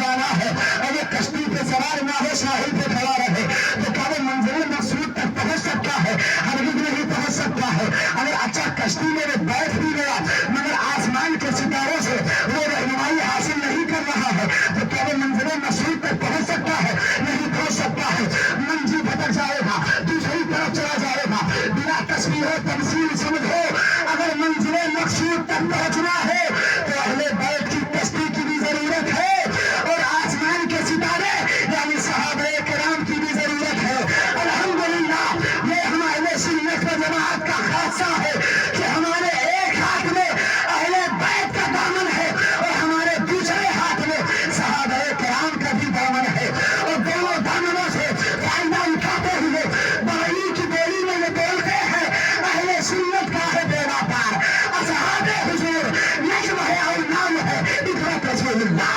والا ہے اور یہ کشتی پہ سوار نہ ہو ساحل پہ کھڑا رہے تو کیا وہ منزل مقصود تک پہنچ سکتا ہے؟ ہرگز نہیں پہنچ سکتا ہے۔ اگر اچھا کشتی میں وہ بیٹھ بھی گیا مگر آسمان کے ستاروں سے وہ رہنمائی حاصل نہیں کر رہا ہے تو کیا وہ منزل مقصود تک پہنچ سکتا ہے؟ نہیں پہنچ سکتا ہے۔ منزل بھٹک جائے گا، دوسری طرف چلا جائے گا، بنا تصویر و تمثیل سمجھو اگر منزل مقصود تک پہنچنا ہے تو اہل بیت کی کشتی کی بھی ضرورت ہے اور آسمان کے ستارے یعنی صحابہ کرام کی بھی ضرورت ہے۔ الحمدللہ یہ ہم اہل سنت و جماعت کا خاصہ ہے کہ ہمارے ایک ہاتھ میں اہل بیت کا دامن ہے اور ہمارے دوسرے ہاتھ میں صحابہ کرام کا بھی دامن ہے اور دونوں دامنوں سے فائدہ اٹھاتے ہوئے بغیر کی بولی میں یہ بولتے ہیں اہل سنت کا ہے بیڑا پار، اصحاب حضور نجم ہے اور نام ہے اطرت رسول اللہ۔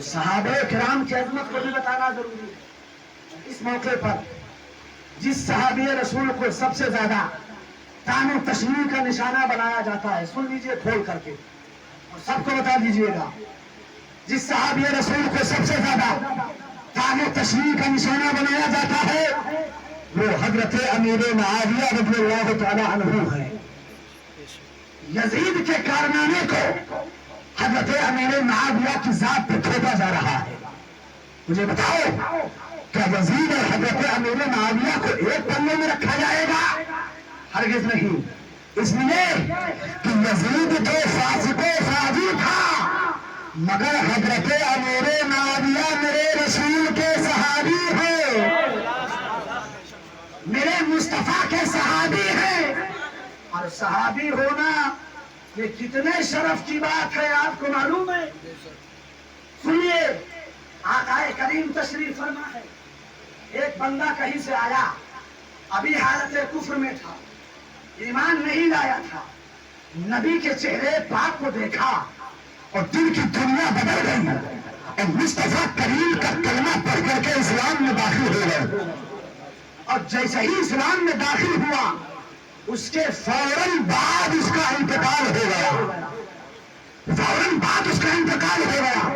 صحابہ کرام کی عظمت کو بھی بتانا ضروری ہے۔ اس موقع پر جس صحابی رسول کو سب سے زیادہ طعن و تشنیع کا نشانہ بنایا جاتا ہے، سن لیجئے کھول کر کے اور سب کو بتا دیجئے گا، جس صحابی رسول کو سب سے زیادہ طعن و تشنیع کا نشانہ بنایا جاتا ہے وہ حضرت امیر معاویہ رضی اللہ تعالی عنہ ہے۔ یزید کے کارنامے کو حضرت امیر معاویہ کی ذات پہ تھوپا جا رہا ہے۔ مجھے بتاؤ کیا یزید اور حضرت امیر معاویہ کو ایک پلے میں رکھا جائے گا؟ ہرگز نہیں، اس لیے کہ یزید تو فاسق و فاجر تھا مگر حضرت امیر معاویہ میرے رسول کے صحابی ہیں، میرے مصطفیٰ کے صحابی ہیں، اور صحابی ہونا یہ کتنے شرف کی بات ہے آپ کو معلوم ہے؟ سنیے، آقا کریم تشریف فرما ہے، ایک بندہ کہیں سے آیا، ابھی حالت کفر میں تھا، ایمان نہیں لایا تھا، نبی کے چہرے پاک کو دیکھا اور دل کی دنیا بدل گئی اور مصطفیٰ کریم کا کلمہ پڑھ کر کے اسلام میں داخل ہو گئے، اور جیسے ہی اسلام میں داخل ہوا اس کے فوراً بعد اس کا انتقال ہو گیا، فوراً بعد اس کا انتقال ہو گیا،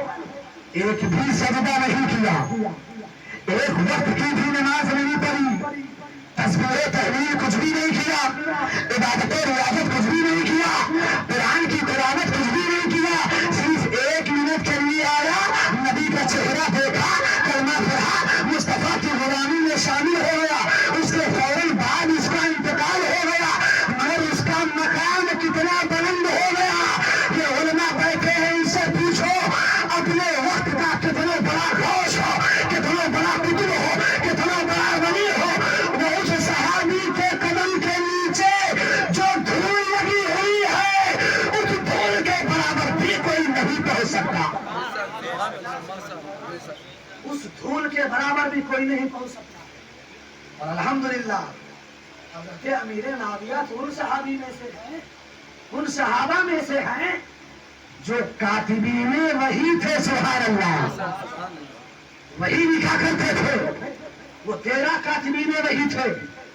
ایک بھی سجدہ نہیں کیا، ایک وقت کی بھی نماز نہیں پڑھی، تسبیح و تحلیل کچھ بھی نہیں کیا، عبادت و ریاضت کچھ بھی نہیں کیا، قرآن کی تلاوت کچھ بھی نہیں کیا، صرف ایک منٹ کے لیے آیا، نبی کا چہرہ دیکھا، کلمہ پڑھا، مصطفیٰ کی غلامی میں شامل ہو گیا، اس کے فوراً بعد اس کا انتقال ہو گیا، مگر اس کا مقام کتنا بلند ہو گیا کہ علماء بیٹھے ہیں، ان سے پوچھو اپنے وقت کا کتنا بڑا غوث ہو، کتنا بڑا قطب ہو، کتنا بڑا ولی ہو، وہ اس صحابی کے قدم کے نیچے جو دھول لگی ہوئی ہے اس دھول کے برابر بھی کوئی نہیں پہنچ سکتا، اس دھول کے برابر بھی کوئی نہیں پہنچ سکتا۔ اور الحمدللہ حضرت امیر معاویہ تو ان صحابی میں سے ہیں، ان صحابہ میں سے ہیں جو کاتبین وحی تھے، سبحان اللہ، وحی لکھا کرتے تھے، وہ 13 کاتبین وحی تھے۔